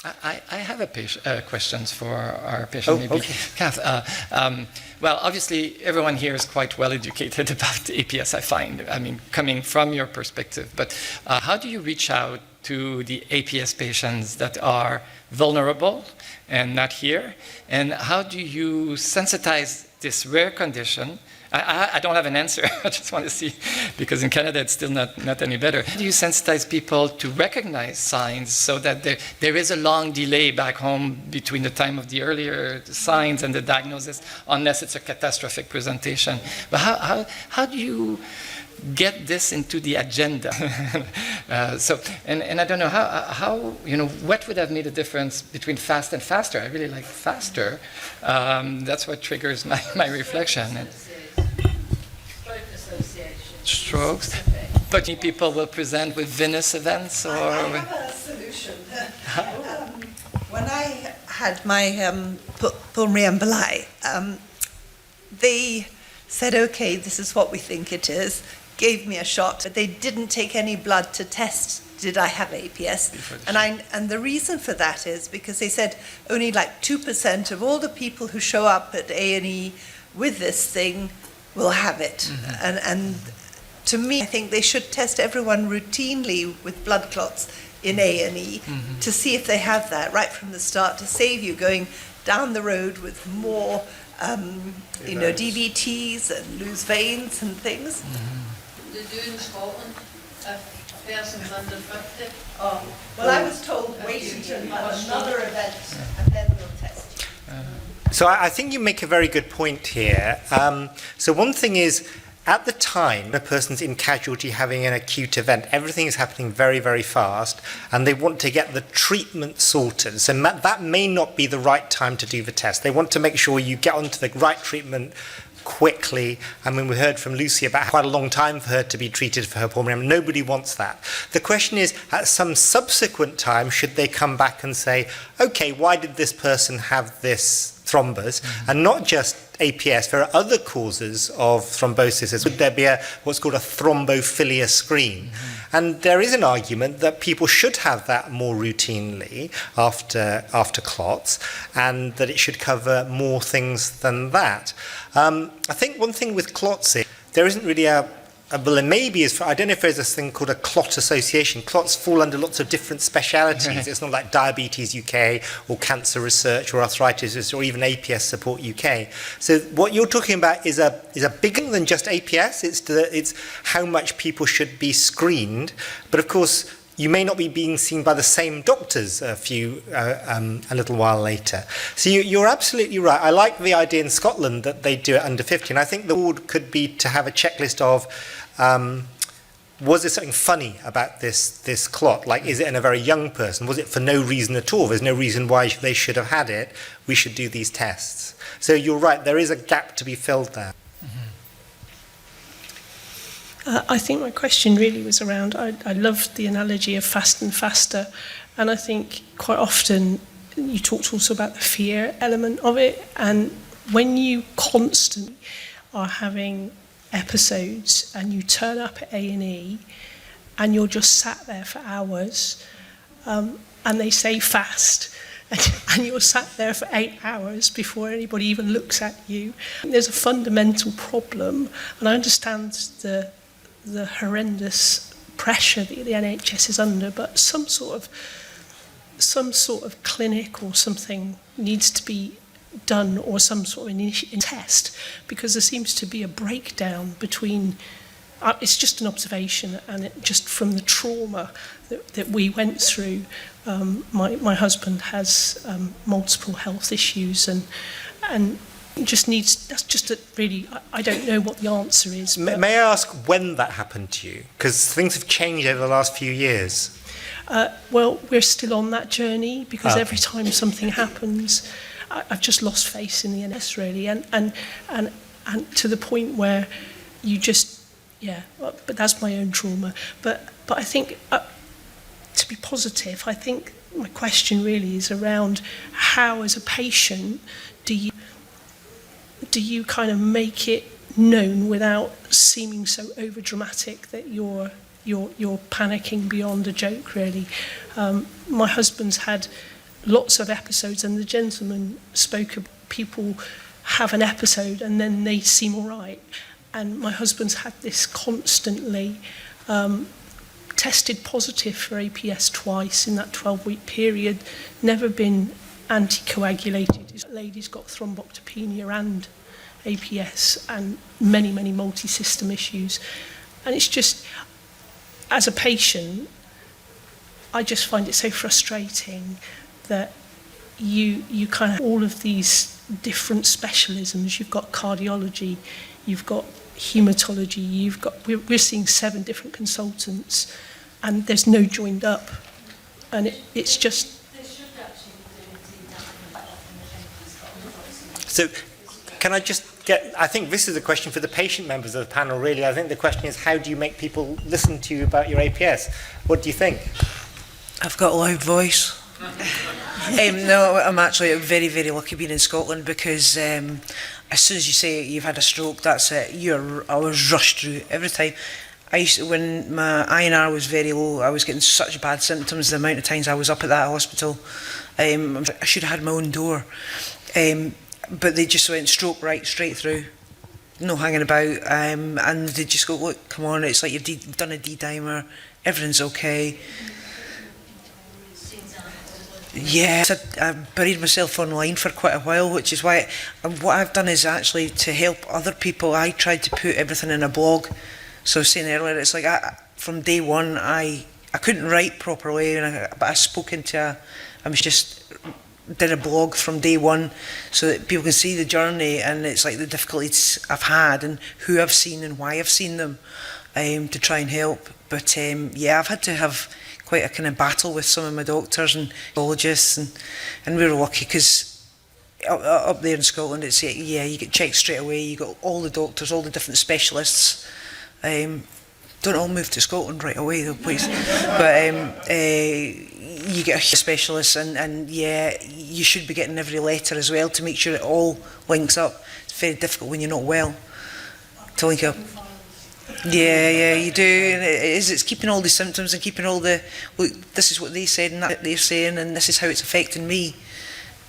I have questions for our patient, maybe. Okay. Kath, well, obviously, everyone here is quite well educated about APS, I find. I mean, coming from your perspective. But how do you reach out to the APS patients that are vulnerable and not here? And how do you sensitize this rare condition? I don't have an answer. I just want to see, because in Canada it's still not any better. How do you sensitize people to recognize signs so that there is a long delay back home between the time of the earlier signs and the diagnosis, unless it's a catastrophic presentation? But how do you get this into the agenda? And I don't know how what would have made a difference between fast and faster? I really like faster. That's what triggers my reflection. Strokes, but people will present with venous events, or I have a solution. When I had my pulmonary emboli, they said, "Okay, this is what we think it is." Gave me a shot, but they didn't take any blood to test did I have APS. And the reason for that is because they said only like 2% of all the people who show up at A&E with this thing will have it. Mm-hmm. And to me, I think they should test everyone routinely with blood clots in A&E mm-hmm. to see if they have that right from the start, to save you going down the road with more, DVTs and loose veins and things. Mm-hmm. They do in Scotland, if a person's under 50. Oh, well, I was told wait until you have another event and then we'll test you. So I think you make a very good point here. So one thing is, at the time a person's in casualty having an acute event, everything is happening very, very fast, and they want to get the treatment sorted. So that may not be the right time to do the test. They want to make sure you get onto the right treatment quickly. I mean, we heard from Lucy about quite a long time for her to be treated for her pulmonary. Nobody wants that. The question is, at some subsequent time, should they come back and say, okay, why did this person have this thrombus? Mm-hmm. And not just APS, there are other causes of thrombosis. Would there be what's called a thrombophilia screen? Mm-hmm. And there is an argument that people should have that more routinely after clots, and that it should cover more things than that. I think one thing with clots is there isn't really well, maybe I don't know if there's this thing called a clot association. Clots fall under lots of different specialities. Right. It's not like Diabetes UK or Cancer Research or Arthritis or even APS Support UK. So what you're talking about is a bigger than just APS. It's how much people should be screened. But of course, you may not be being seen by the same doctors a little while later. So you're absolutely right. I like the idea in Scotland that they do it under 50. And I think the reward could be to have a checklist of, was there something funny about this clot? Like, is it in a very young person? Was it for no reason at all? There's no reason why they should have had it. We should do these tests. So you're right. There is a gap to be filled there. I think my question really was around, I loved the analogy of fast and faster, and I think quite often you talked also about the fear element of it, and when you constantly are having episodes and you turn up at A&E and you're just sat there for hours and they say fast, and you're sat there for 8 hours before anybody even looks at you. There's a fundamental problem, and I understand the horrendous pressure that the NHS is under, but some sort of clinic or something needs to be done, or some sort of test, because there seems to be a breakdown between it's just an observation, and it just from the trauma that we went through. My husband has multiple health issues, and just needs, that's just a really, I don't know what the answer is. May I ask when that happened to you? Because things have changed over the last few years. Well, we're still on that journey, because every time something happens, I've just lost faith in the NHS, really, and to the point where you just, but that's my own trauma. But I think, to be positive, I think my question really is around how, as a patient, do you kind of make it known without seeming so over dramatic that you're panicking beyond a joke, really. My husband's had lots of episodes, and the gentleman spoke of people have an episode and then they seem all right. And my husband's had this constantly, tested positive for APS twice in that 12-week period, never been anticoagulated. His lady's got thromboptopenia and APS and many, many multi-system issues. And it's just, as a patient, I just find it so frustrating that you kind of all of these different specialisms. You've got cardiology, you've got hematology, we're seeing 7 different consultants, and there's no joined up, and it's just. So, can I just I think this is a question for the patient members of the panel, really. I think the question is, how do you make people listen to you about your APS? What do you think? I've got a loud voice. No, I'm actually very, very lucky being in Scotland, because as soon as you say you've had a stroke, that's it. I was rushed through every time. When my INR was very low, I was getting such bad symptoms. The amount of times I was up at that hospital, I should have had my own door. But they just went stroke right straight through, no hanging about, and they just go, look, come on, it's like you've done a D-dimer, everything's okay. Yeah, I buried myself online for quite a while, which is why what I've done is actually to help other people. I tried to put everything in a blog. So I was saying earlier, it's like from day one, I couldn't write properly, but I spoke into I was just did a blog from day one so that people can see the journey, and it's like the difficulties I've had and who I've seen and why I've seen them, to try and help. But yeah, I've had to have quite a kind of battle with some of my doctors and pathologists, and we were lucky because up there in Scotland, it's you get checked straight away. You got all the doctors, all the different specialists. Don't all move to Scotland right away though, please. But you get a specialist, and yeah, you should be getting every letter as well to make sure it all links up. It's very difficult when you're not well to link up. Yeah, you do. And it's keeping all the symptoms and keeping all the, look, this is what they said and that they're saying, and this is how it's affecting me.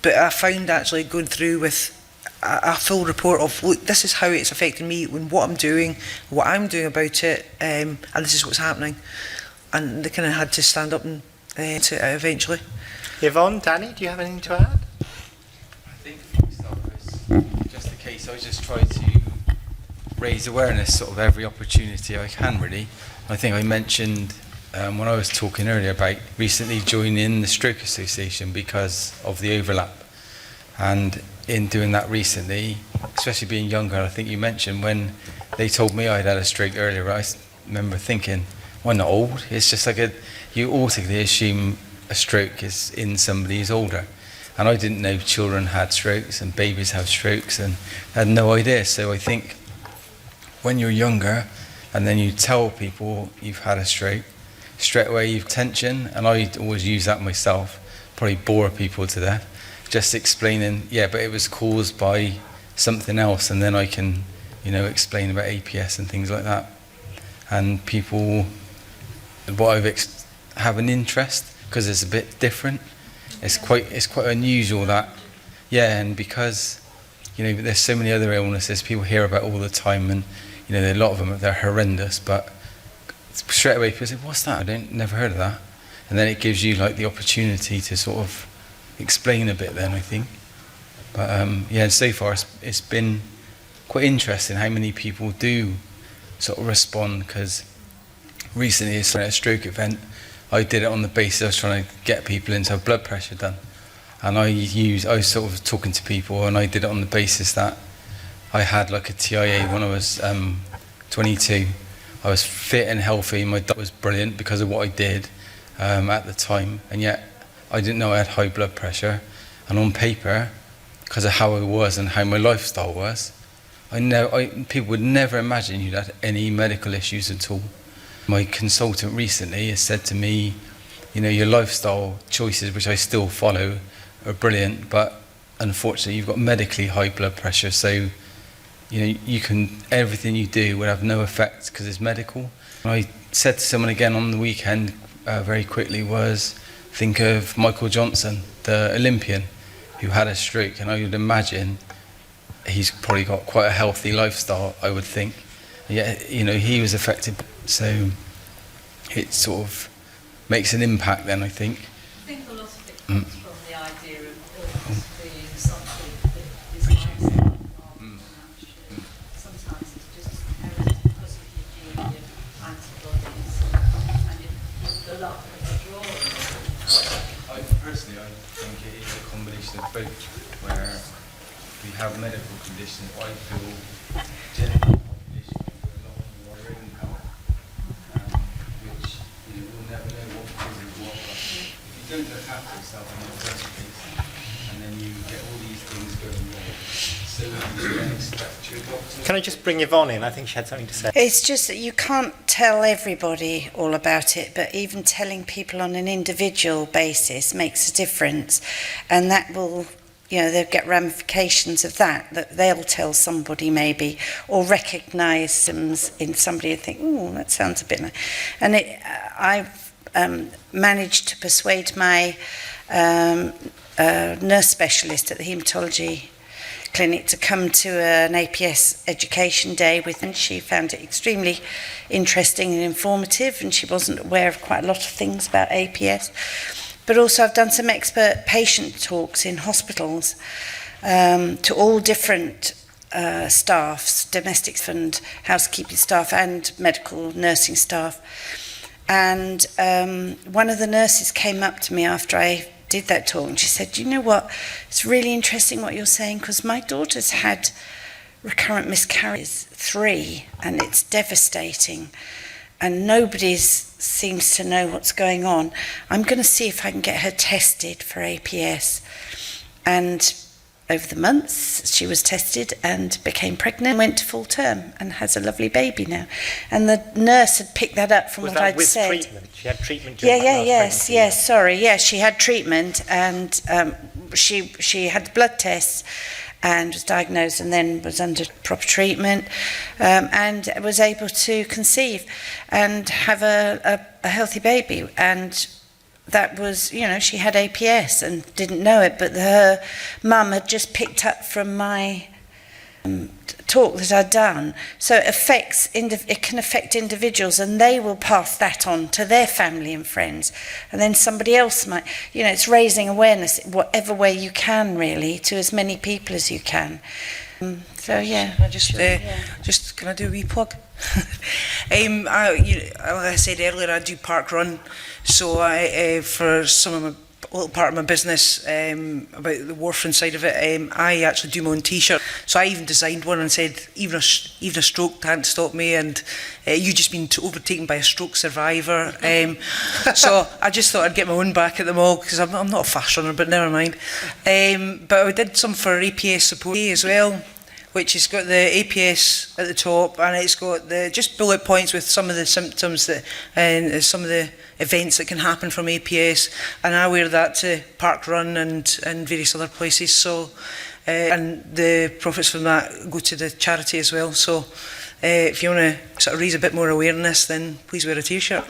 But I found actually going through with a full report of, look, this is how it's affecting me, and what I'm doing about it, and this is what's happening. And they kind of had to stand up and to it eventually. Yvonne, Danny, do you have anything to add? I think for myself, it's just the case. I just try to raise awareness sort of every opportunity I can, really. I think I mentioned when I was talking earlier about recently joining the Stroke Association because of the overlap. And in doing that recently, especially being younger, I think you mentioned when they told me I'd had a stroke earlier, I remember thinking, well, I'm not old. It's just like you automatically assume a stroke is in somebody who's older. And I didn't know children had strokes and babies have strokes, and I had no idea. So I think when you're younger and then you tell people you've had a stroke, straight away you've tension, and I always use that myself, probably bore people to death, just explaining, yeah, but it was caused by something else, and then I can, explain about APS and things like that. And people, have an interest because it's a bit different. It's quite unusual that, yeah, and because there's so many other illnesses people hear about all the time, and a lot of them they're horrendous, but straight away people say, what's that? Never heard of that. And then it gives you like the opportunity to sort of explain a bit then, I think. But yeah, so far it's been quite interesting how many people do sort of respond, because recently at a stroke event I did it on the basis I was trying to get people in to have blood pressure done, and I was sort of talking to people, and I did it on the basis that I had like a TIA when I was 22. I was fit and healthy, my diet was brilliant because of what I did at the time, and yet I didn't know I had high blood pressure. And on paper, because of how I was and how my lifestyle was, people would never imagine you'd had any medical issues at all. My consultant recently has said to me, your lifestyle choices, which I still follow, are brilliant, but unfortunately you've got medically high blood pressure, so everything you do would have no effect because it's medical. And I said to someone again on the weekend very quickly was, think of Michael Johnson, the Olympian, who had a stroke, and I would imagine he's probably got quite a healthy lifestyle, I would think. Yeah, you know, he was affected, so it sort of makes an impact then, I think. I think a lot of it comes from the idea of illness being something that is isolated rather than actually. Sometimes it's just inherited because of your gene, your antibodies, and if the luck of the drawing. Personally, I think it is a combination of both, where we have medical conditions. I feel general population feel a lot more our own health, which we'll never know what causes what. But if you don't look after yourself in the first place, and then you get all these things going wrong, so you then expect your doctor. Can I just bring Yvonne in? I think she had something to say. It's just that you can't tell everybody all about it, but even telling people on an individual basis makes a difference, and that will, you know, they'll get ramifications of that they'll tell somebody maybe, or recognise symptoms in somebody and think, oh, that sounds a bit nice. And I've managed to persuade my nurse specialist at the haematology clinic to come to an APS education day with, and she found it extremely interesting and informative, and she wasn't aware of quite a lot of things about APS. But also I've done some expert patient talks in hospitals to all different staffs, domestic and housekeeping staff and medical nursing staff. And one of the nurses came up to me after I did that talk, and she said, you know what, it's really interesting what you're saying, because my daughter's had recurrent miscarriages, 3, and it's devastating, and nobody seems to know what's going on. I'm going to see if I can get her tested for APS. And over the months, she was tested and became pregnant, went to full term, and has a lovely baby now. And the nurse had picked that up from Was what that I'd with said. treatment? She had treatment during She had treatment, and she had blood tests and was diagnosed, and then was under proper treatment, and was able to conceive and have a healthy baby. And that was, you know, she had APS and didn't know it, but her mum had just picked up from my talk that I'd done. So it can affect individuals, and they will pass that on to their family and friends, and then somebody else might, you know, it's raising awareness whatever way you can, really, to as many people as you can. So yeah, Just can I do a wee plug? Like I said earlier, I do park run, so I for some of my little part of my business about the warfarin side of it, I actually do my own T-shirt. So I even designed one and said, even a stroke can't stop me, and you just been overtaken by a stroke survivor. So I just thought I'd get my own back at the mall, because I'm not a fast runner, but never mind. But I did some for APS support as well, which has got the APS at the top, and it's got the just bullet points with some of the symptoms that and some of the events that can happen from APS, and I wear that to park run and various other places. So and the profits from that go to the charity as well. So if you want to sort of raise a bit more awareness, then please wear a T-shirt.